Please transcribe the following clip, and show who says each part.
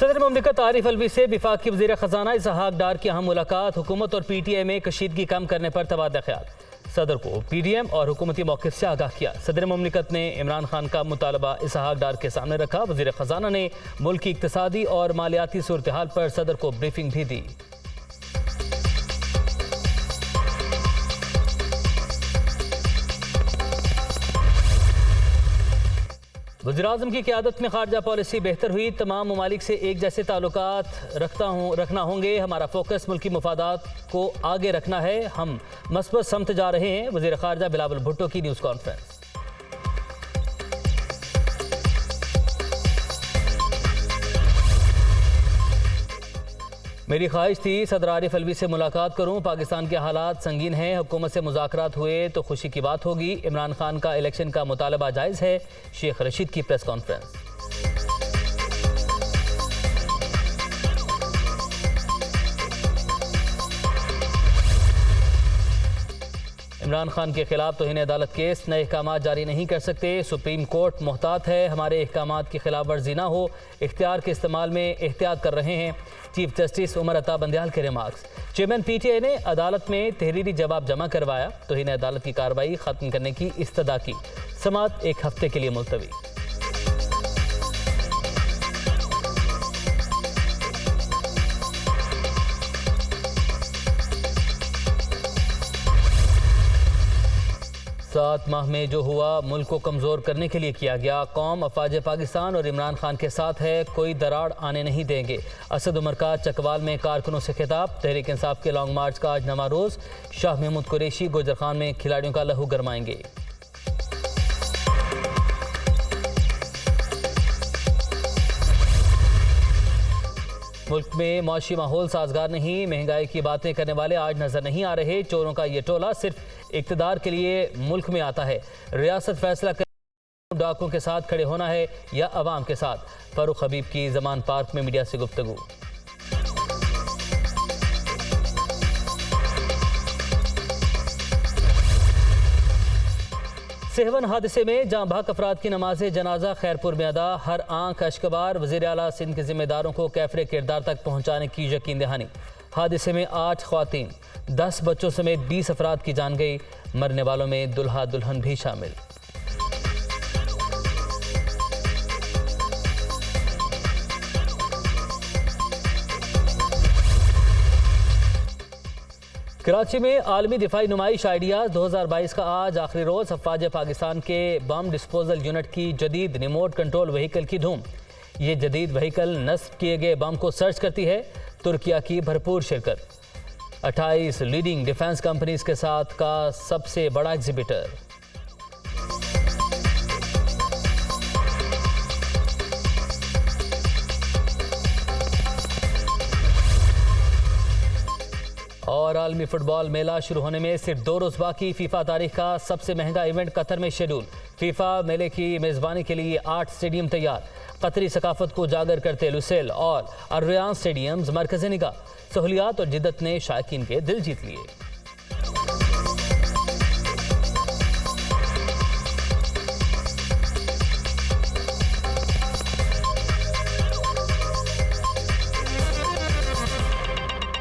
Speaker 1: सदर मुमलिकत आरिफ अलवी से वफाकी वज़ीर ख़जाना इसहाक डार की अहम मुलाकात। हुकूमत और PTI में कशीदगी कम करने पर तबादला ख्याल। सदर को PDM और हुकूमती मौक़िफ़ से आगाह किया। सदर मुमलिकत ने इमरान खान का मुतालबा इसहाक डार के सामने रखा। वज़ीर ख़जाना ने मुल्क की इक़्तिसादी और मालियाती सूरत हाल पर सदर को ब्रीफिंग भी दी। वज़ीर-ए-आज़म की क़यादत में ख़ारजा पॉलिसी बेहतर हुई। तमाम ममालिक से एक जैसे ताल्लुकात रखना होंगे। हमारा फोकस मुल्की मफादात को आगे रखना है। हम मस्बत समत जा रहे हैं। वज़ीर ख़ारजा बिलावल भुट्टो की न्यूज़ कॉन्फ्रेंस। मेरी ख्वाहिश थी सदर आरिफ अलवी से मुलाकात करूं। पाकिस्तान के हालात संगीन हैं। हुकूमत से मुज़ाकरात हुए तो खुशी की बात होगी। इमरान खान का इलेक्शन का मुतालबा जायज़ है। शेख रशीद की प्रेस कॉन्फ्रेंस। इमरान खान के खिलाफ तौहीन अदालत केस। नए अहकाम जारी नहीं कर सकते। सुप्रीम कोर्ट मोहतात है। हमारे अहकाम की खिलाफ वर्जी ना हो। इख्तियार के इस्तेमाल में एहतियात कर रहे हैं। चीफ जस्टिस उमर अता बंदियाल के रिमार्क्स। चेयरमैन PTI ने अदालत में तहरीरी जवाब जमा करवाया। तौहीन अदालत की कार्रवाई खत्म करने की इस्तदा की। समाअत एक हफ्ते के लिए मुलतवी। सात माह में जो हुआ मुल्क को कमज़ोर करने के लिए किया गया। कौम अफवाज पाकिस्तान और इमरान खान के साथ है। कोई दरार आने नहीं देंगे। असद उमर का चकवाल में कारकुनों से खिताब। तहरीक इंसाफ के लॉन्ग मार्च का आज नवा रोज़। शाह महमूद कुरैशी गोजर खान में खिलाड़ियों का लहू गरमाएंगे। मुल्क में माशी माहौल साजगार नहीं। महंगाई की बातें करने वाले आज नजर नहीं आ रहे। चोरों का ये टोला सिर्फ इक़्तिदार के लिए मुल्क में आता है। रियासत फैसला कर डाकुओं के साथ खड़े होना है या अवाम के साथ। फारूक हबीब की जमान पार्क में मीडिया से गुफ्तगू। सेहवन हादसे में जाँ भाग अफराद की नमाज जनाजा खैरपुर में अदा। हर आंख अश्कबार। वज़ीर आला सिंध के जिम्मेदारों को कैफरे किरदार तक पहुँचाने की यकीन दहानी। हादसे में 8 ख्वातीन 10 बच्चों समेत 20 अफराद की जान गई। मरने वालों में दुल्हा दुल्हन भी शामिल। कराची में आलमी दिफाई नुमाइश आइडियाज़ 2022 का आज आखिरी रोज़। अफवाज पाकिस्तान के बम डिस्पोजल यूनिट की जदीद रिमोट कंट्रोल व्हीकल की धूम। ये जदीद व्हीकल नस्ब किए गए बम को सर्च करती है। तुर्किया की भरपूर शिरकत। 28 लीडिंग डिफेंस कंपनीज के साथ का सबसे बड़ा एग्जीबिटर। और आलमी फुटबॉल मेला शुरू होने में सिर्फ 2 रोज़ बाकी। फीफा तारीख का सबसे महंगा इवेंट कतर में शेड्यूल। फीफा मेले की मेज़बानी के लिए 8 स्टेडियम तैयार। कतरी सकाफत को उजागर करते लुसेल और अर्रियान स्टेडियम्स मरकज़ निगाह। सहूलियात और जिद्दत ने शायकीन के दिल जीत लिए।